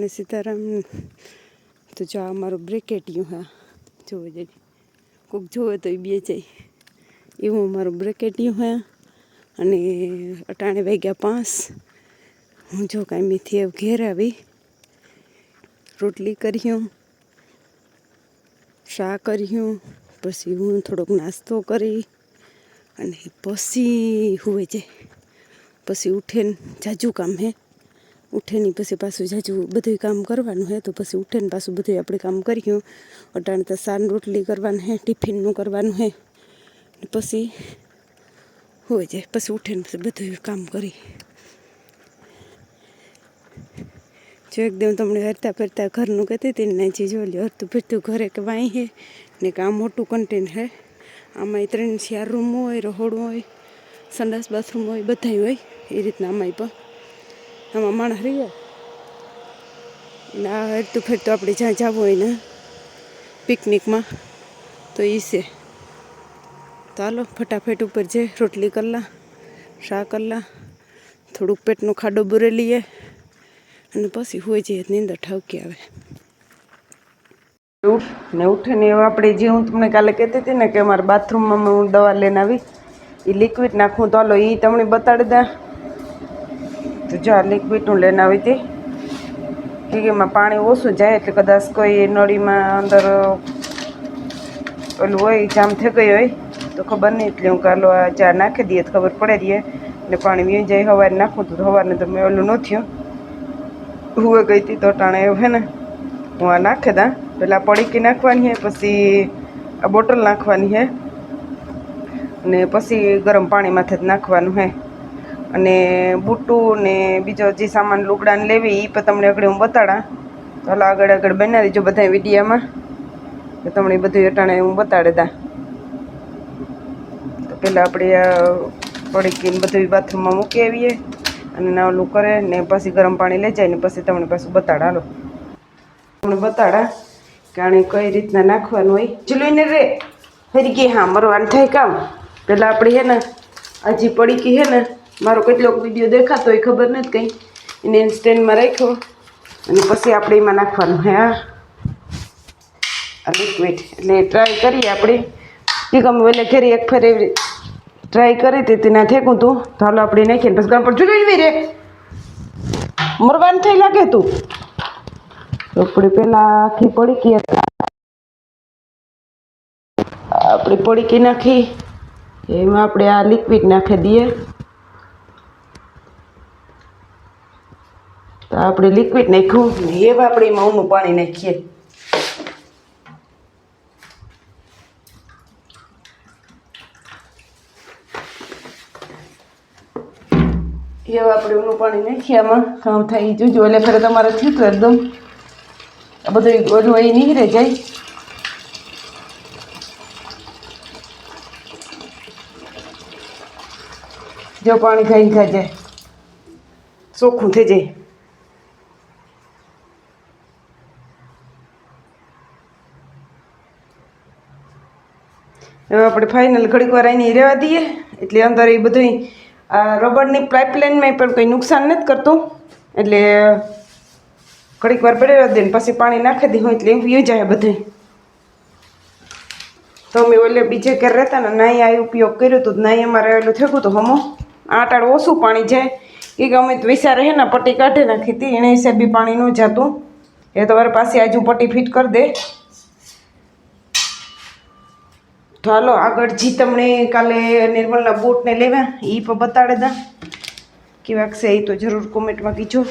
ને સીતારામ. તો જો આ મારું બ્રેકેટિયું હા જોવે જઈ કોઈક જોવે તો એ બે જાય એવું અમારું બ્રેકેટિયું હા. અને અટાણે વાગ્યા 5. હું જો કાંઈ મેથી ઘેર આવી રોટલી કર્યું, શા કર્યું, પછી હું થોડોક નાસ્તો કરી અને પછી હુવે જાય. પછી ઉઠીને જાજુ કામ હે, ઉઠીને પછી પાછું જાજુ બધું કામ કરવાનું હે. તો પછી ઉઠીને પાછું બધું આપણે કામ કર્યું. અટાણે તો સાન રોટલી કરવાનું હે, ટિફિનનું કરવાનું હે. પછી હોય જાય, પછી ઉઠીને પછી બધું કામ કરી જો એકદમ તમને હરતા ફરતા ઘરનું કહેતી હતી ને જે જો લ્યો હરતું ફરતું ઘરે કે વાંઈ હે ને કે આ મોટું કન્ટેન હે. આમાં 3-4 રૂમ હોય, રહોડું હોય, સંડાસ બાથરૂમ હોય, બધા હોય એ રીતના. આમાંય પણ આમાં માણસ રહી ને આ હરતું ફરતું આપણે જ્યાં જવું હોય ને પિકનિકમાં તો એ છે. તો હાલો ફટાફટ ઉપર જે રોટલી કરલા, શા કરલા, થોડુંક પેટનો ખાડો બુરે લઈએ અને પછી હોય જાય નીંદર ઠાવકી આવે. ઉઠીને એવા આપણે જે હું તમને કાલે કહેતી હતી ને કે અમારા બાથરૂમમાં હું દવા લઈને આવી એ લિક્વિડ નાખવું. તો હાલો એ તમને બતાડી દે. તો જો આ લિક્વિડનું લઈને આવી હતી કે એમાં પાણી ઓછું જાય એટલે કદાચ કોઈ નળીમાં અંદર ઓલું હોય જામ થઈ ગઈ હોય તો ખબર નહીં. એટલે હું કાલો આ ચા નાખી દઈએ તો ખબર પડે રહીએ ને પાણી વી જાય. સવારે નાખવું તો સવારને તો મેં ઓલું ન થયું હુવે ગઈ હતી તો ટાણે એવું હે ને હું આ નાખી દા. પહેલાં પડીકી નાખવાની હે, પછી આ બોટલ નાખવાની હે અને પછી ગરમ પાણીમાંથી જ નાખવાનું હે. અને બૂટું ને બીજો જે સામાન લુગડાને લેવી એ પણ તમને આગળ હું બતાડા. તો હાલો આગળ બનાવી દીજો બધા વિડીયામાં તો તમને બધું અટાણે હું બતાડી દા. તો પહેલાં આપણે આ પડીકીને બધું બાથરૂમમાં મૂકી આવીએ અને ના ઓલું કરે ને પછી ગરમ પાણી લઈ જાય ને પછી તમને પાછું બતાડા. હાલો તમને બતાડા કે આને કઈ રીતના નાખવાનું હોય. ચલોઈને રે ફરી ગઈ હા મરવાનું થાય કામ. પહેલાં આપણે હે ને હજી પડીકી હે ને મારો કેટલોક વિડીયો દેખાતો હોય ખબર નથી કંઈ એને સ્ટેન્ડમાં રાખ્યો અને પછી આપણે એમાં નાખવાનું હે આ લિક્વિડ. એટલે ટ્રાય કરીએ આપણે કે ગમે એટલે ઘેરી એક ફેર એવી ટ્રાય કરી હતી તેના થેકું તું તો હાલો આપણે નાખીને પછી ગરમ પણ જોઈ રે મરવાનું થઈ લાગે તું. તો આપણે પહેલાં આખી પડીકી આપણે પડીકી નાખી એમાં આપણે આ લિક્વિડ નાખી દઈએ. તો આપણે લિક્વિડ નાખ્યું ને એવા આપણે એમાં ઊનું પાણી નાખીએ. એવા આપણે ઊનું પાણી નાખીએ આમાં કામ થાય એ જોજો. એટલે ફરે તમારે થયું તો એકદમ આ બધું ઓલું એ નીકળે જાય. જો પાણી ખાઈને ખાઈ જાય ચોખ્ખું થઈ જાય. હવે આપણે ફાઇનલ ઘડીક વાર આની રહેવા દઈએ એટલે અંદર એ બધું આ રબરની પાઇપલાઇનમાં પણ કંઈ નુકસાન નથી કરતું. એટલે ઘડીક વાર પડેલા દે ને પછી પાણી નાખી દે હોય એટલે પી જાય બધું. તો અમે ઓલે બીજે ઘેર રહેતા ને નાઈ આ ઉપયોગ કર્યો હતો. નાઈ અમારે આવેલું થયું તો હમો આટાળ ઓછું પાણી જાય કે અમે તો વિચારે હે ને પટ્ટી કાઢી નાખી હતી એને હિસાબે પાણી ન જતું. એ તમારે પાસે આજુ પટ્ટી ફિટ કરી દે. તો હાલો આગળ જે તમને કાલે નિર્મલના બૂટને લેવા એ પણ બતાડે દા કેવાક છે એ તો જરૂર કોમેન્ટમાં કીજો.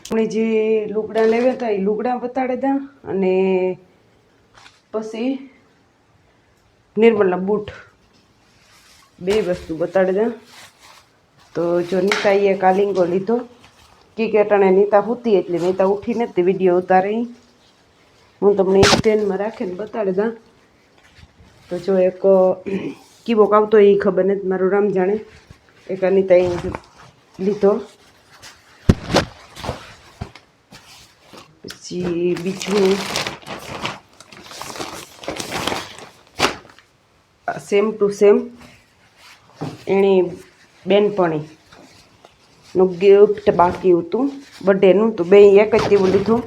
આપણે જે લુગડા લેવા હતા એ લુગડા બતાડે દા અને પછી નિર્મલના બૂટ બે વસ્તુ બતાડે દા. તો જો નીતાએ કાલિંગો લીધો કે અટાણે નીતા સૂતી એટલે નીતા ઉઠીને જ તે વિડીયો ઉતારી હું તમને સ્ટેન્ડમાં રાખીને બતાડે દા. તો જો એક કીબોક આવતો એ ખબર નથી મારું રામ જાણે એક અનિતાએ લીધો. પછી બીજું સેમ ટુ સેમ એની બેનપણી નું ગિફ્ટ બાકી હતું બર્થડેનું, તો બે એક જ તેવું લીધું.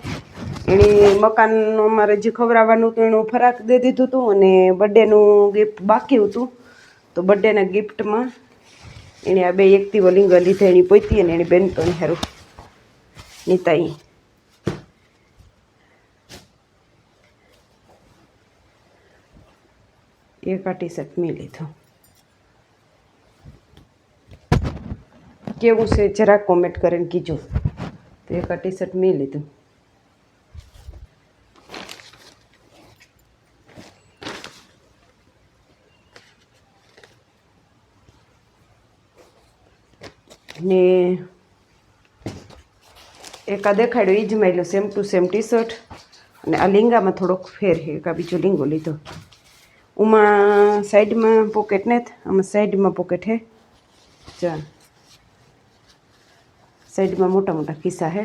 એની મકાનનું અમારે જે ખવડાવવાનું હતું એનું ફરાક દે દીધું હતું અને બર્થડેનું ગિફ્ટ બાકી હતું. તો બર્થડેના ગિફ્ટમાં એણે આ બે એક્ટિવો લિંગર લીધા, એની પોતી અને એની બેનપણી હારું નીતાઈ. એક આ ટી શર્ટ મેં લીધું. કેવું છે જરાક કોમેન્ટ કરીને કીજો. તો એક આ ટી શર્ટ મેં લીધું. ને એક આ દેખાડ્યું એ જ માયલું same to same T shirt. અને આ લિંગામાં થોડોક ફેર છે, એક આ બીજો લીંગો લીધો. ઉમાં સાઈડમાં પોકેટ ને આમાં સાઈડમાં પોકેટ હે. ચા સાઈડમાં મોટા મોટા ખિસ્સા હે,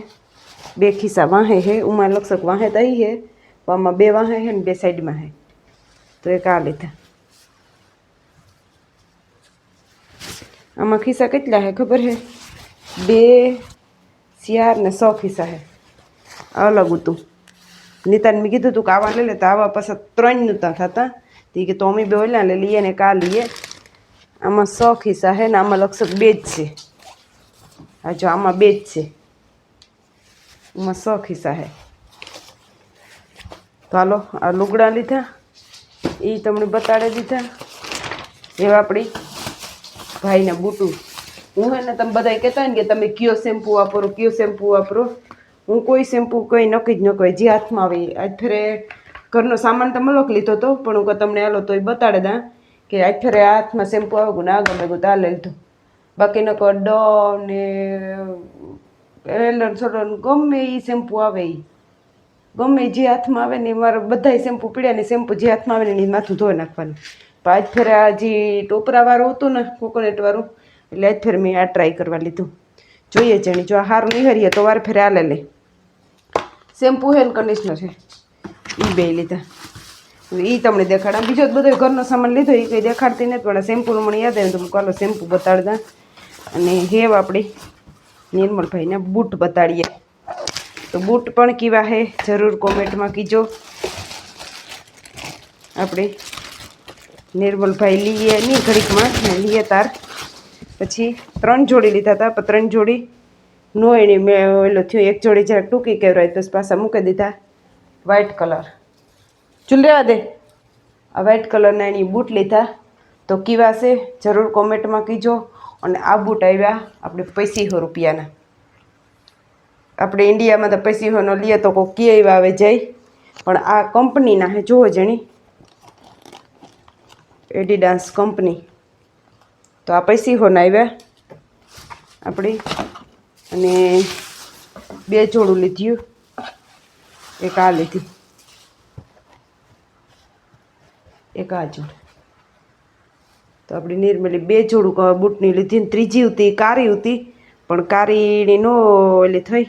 બે ખિસ્સા વાહે હે. ઉમાં લક્ષક વાહે દઈ હે, આમાં બે વાહે હે ને બે સાઈડમાં હે. તો એક આ લીધા. આમાં ખિસ્સા કેટલા હે ખબર હે? 2, 4 ને 6 ખિસ્સા હે. અલગ હતું. નીતાને મેં કીધું હતું કે આવા લઈ લે, તો આવા પાછા 3 નહોતા થતા. તો કે તો અમે બે ઓલા લઈ લઈએ ને કા લઈએ. આમાં 6 ખિસ્સા હે ને આમાં લક્ષક 2 જ છે. હા જો આમાં 2 જ છે, આમાં 6 ખિસ્સા હે. તો હાલો આ લુગડા લીધા, એ તમને બતાડી દીધા. એવા આપણી ભાઈને બૂટું. હું હે ને તમે બધા કહેતા હોય ને કે તમે કયો શેમ્પૂ વાપરો, કયો શેમ્પૂ વાપરો. હું કોઈ શેમ્પૂ કંઈ નક્કી જ ન કહે, જે હાથમાં આવે. આજ ફેરે ઘરનો સામાન તો મલક લીધો હતો, પણ હું તમને હાલો તો એ બતાડે દા કે આજ ફેરે આ હાથમાં શેમ્પૂ આવે ના ગમે ગયું તો આ લઈ લીધું. બાકી ન કહો ડવ ને એલન સોડન ગમે એ શેમ્પૂ આવે, એ ગમે જે હાથમાં આવે ને મારે બધા શેમ્પૂ પીડ્યા ને શેમ્પૂ જે હાથમાં આવે ને એ માથું ધોઈ નાખવાનું. તો આજ ફેરે આ જે ટોપરાવાળું હતું ને કોકોનટવાળું, એટલે આજ ફેરે મેં આ ટ્રાય કરવા લીધું. જોઈએ જણી જો આ સારું નિહારીએ તો વાર ફેરે આ લઈ લે. શેમ્પૂ હે ને કન્ડિશનર છે, એ બે લીધા. એ તમને દેખાડા. બીજો બધો ઘરનો સામાન લીધો એ કંઈ દેખાડતી નથી, પણ શેમ્પૂનું મને યાદ આવે તો હું કાલો શેમ્પૂ બતાડતા. અને હેવ આપણી નિર્મલભાઈને બૂટ બતાડીએ. તો બૂટ પણ કેવા હે જરૂર કોમેન્ટમાં કીજો. આપણે નિર્મલભાઈ લઈએ નહીં ઘડીકમાં લઈએ તાર. પછી 3 જોડી લીધા હતા, પણ 3 જોડી નો એની મેં ઓલો થયું. એક જોડી જરાક ટૂંકી કહેવાય તો પાછા મૂકી દીધા. વ્હાઇટ કલર ચૂલ રહેવા દે. આ વ્હાઇટ કલરના એની બૂટ લીધા. તો કેવા છે જરૂર કોમેન્ટમાં કીજો. અને આ બૂટ આવ્યા આપણે 2500 રૂપિયાના. આપણે ઇન્ડિયામાં તો 2500 લઈએ તો કોઈ કે એવા આવે જાય, પણ આ કંપનીના હે. જોવો જણી એડિડાસ કંપની. તો આ 2500 આવ્યા આપણી. અને 2 જોડું લીધું, એક આ લીધી, એક આ જોડ. તો આપણી નિર્મલી 2 જોડું બૂટની લીધી ને ત્રીજી હતી કારી હતી, પણ કારીની નો ઓલી થઈ.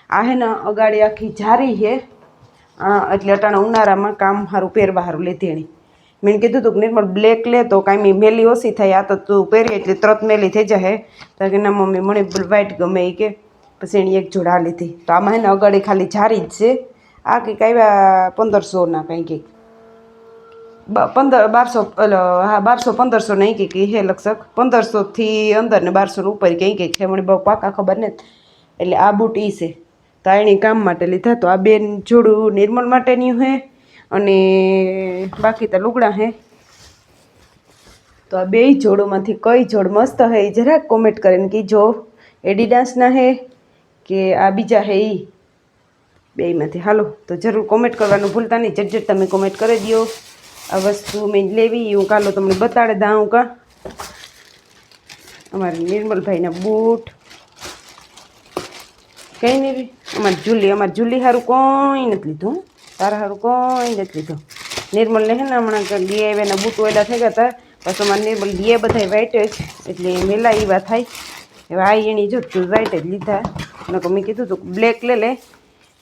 આ હે ને અગાડી આખી જારી હે, એટલે અટાણા ઉનાળામાં કામ સારું પહેરવા સારું લીધી એની. મેં કીધું હતું કે નિર્મલ બ્લેક લે તો કાંઈ મેલી ઓછી થાય, આ તો તું પહેરી એટલે તરત મેલી થઈ જાય. તો કે ના મમ્મી મને વ્હાઈટ ગમે એ કે. પછી એની એક જોડ આ લીધી. તો આમાં હે ને અગાડી ખાલી જારી જ છે. આ કંઈક આવ્યા 1500ના કંઈ કંઈક 1200 હા 1200-1500 નહીં કંઈક હે લક્ષક. 1500થી અંદર ને 1200 ઉપર કંઈ કંઈક છે, મને બહુ પાકા ખબર નથી. એટલે આ બૂટ એ છે. તો એની કામ માટે લીધા. તો આ 2 જોડું નિર્મલ માટેની હે અને બાકી તો લુગડા હે. તો આ 2 જોડોમાંથી કઈ જોડ મસ્ત હે એ જરાક કોમેન્ટ કરીને કીજો. એડિડાસના હે કે આ બીજા હે એ બેમાંથી. હાલો તો જરૂર કોમેન્ટ કરવાનું ભૂલતા નહીં. જટ તમે કોમેન્ટ કરી દો. આ વસ્તુ મેં લેવી હું કાલો તમને બતાડે દા. હું કા અમારે નિર્મલભાઈના બૂટ કંઈ નહીં. અમારે જુલી સારું કોઈ નથી લીધું. તારા સારું કોઈ નથી લીધું. નિર્મલને હે ને હમણાં ડીઆઈવાયના બૂટ ઓયલા થઈ ગયા હતા. બસ અમારે નિર્મલ ડીએ બધા વ્હાઈટ જ, એટલે મેલા એવા થાય. હવે આ એની જો વ્હાઈટ જ લીધા. નકર મેં કીધું હતું બ્લેક લે,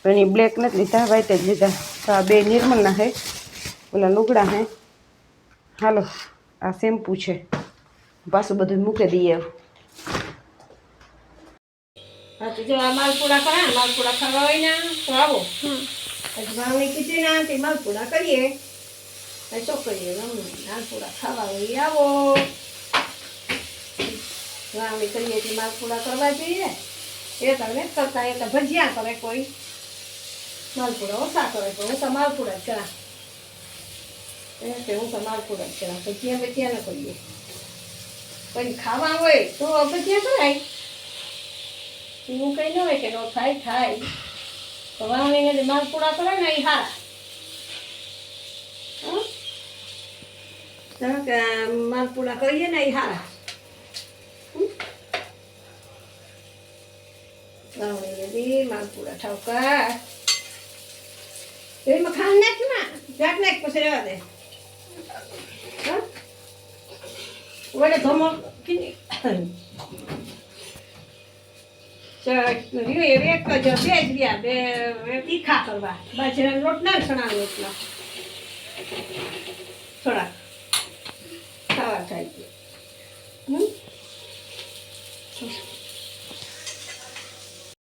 પણ એની બ્લેક નથી લીધા, વ્હાઈટ જ લીધા. તો આ 2 નિર્મલના હે, ઓલા લુગડા હે. હાલો આ શેમ્પૂ છે, પાછું બધું મૂકી દઈએ. જો આ માલપુડા કરા માલપુડા ખાવા હોય ને તો આવો હમ પછી વાવણી કીધી ના તે માલપુડા કરીએ છોકરીએ માલપુડા ખાવા હોય ઈ આવો વાવણી કરીએ એટલે માલપુડા કરવા જઈએ એ તમને કરતા એ તો ભજીયા કરે કોઈ માલપુડા ઓછા કરે પણ હું તો માલપુડા જ કરા હું તો માલપુડા જ કરા ભજીયા ભજીયા ન કરીએ પછી ખાવા હોય તો ભજીયા કરાય એવું કંઈ ન હોય કે નો થાય થાય તો વાવણીને માલપુડા કરે ને એ હારા માલપુડા કરીએ ને એ હારા વાવણીને માલપુડા ઠાવકા એમાં ખાંડ નાખ ના જાત નાખ પછી રહેવા દે વડે ધમો એક જ બે જ રહ્યા બે તીખા કરવા બાજરાનો લોટ ના ચણાનો લોટનો થોડા ખાવા થાય